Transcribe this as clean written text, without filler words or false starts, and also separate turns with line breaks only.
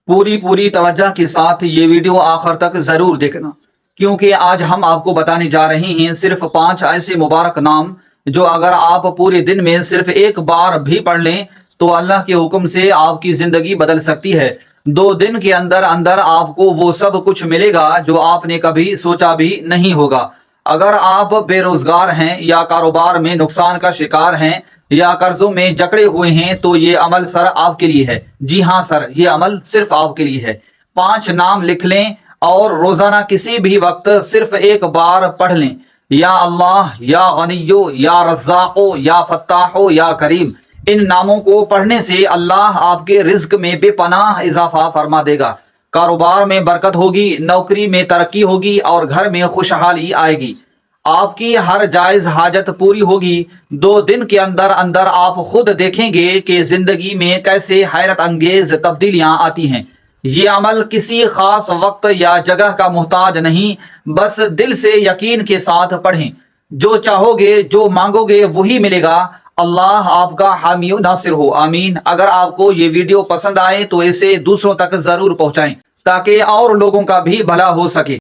पूरी तवज्जो के साथ ये वीडियो आखिर तक जरूर देखना, क्योंकि आज हम आपको बताने जा रहे हैं सिर्फ 5 ऐसे मुबारक नाम जो अगर आप पूरे दिन में सिर्फ एक बार भी पढ़ लें तो अल्लाह के हुक्म से आपकी जिंदगी बदल सकती है। 2 दिन के अंदर अंदर आपको वो सब कुछ मिलेगा जो आपने कभी सोचा भी नहीं होगा। अगर आप बेरोजगार हैं या कारोबार में नुकसान का शिकार हैं या कर्जों में जकड़े हुए हैं तो ये अमल सर आपके लिए है। जी हाँ सर, ये अमल सिर्फ आपके लिए है। 5 नाम लिख लें और रोजाना किसी भी वक्त सिर्फ एक बार पढ़ लें। या अल्लाह, या गनियो, या रज़्ज़ाक़ो, या फत्ताहो, या करीम। इन नामों को पढ़ने से अल्लाह आपके रिज्क में बेपनाह इजाफा फरमा देगा। कारोबार में बरकत होगी, नौकरी में तरक्की होगी और घर में खुशहाली आएगी। आपकी हर जायज हाजत पूरी होगी। 2 दिन के अंदर अंदर आप खुद देखेंगे कि जिंदगी में कैसे हैरत अंगेज तब्दीलियां आती हैं। ये अमल किसी खास वक्त या जगह का मोहताज नहीं, बस दिल से यकीन के साथ पढ़ें। जो चाहोगे, जो मांगोगे वही मिलेगा। अल्लाह आपका हामी व नासिर हो, आमीन। अगर आपको ये वीडियो पसंद आए तो इसे दूसरों तक जरूर पहुंचाएं ताकि और लोगों का भी भला हो सके।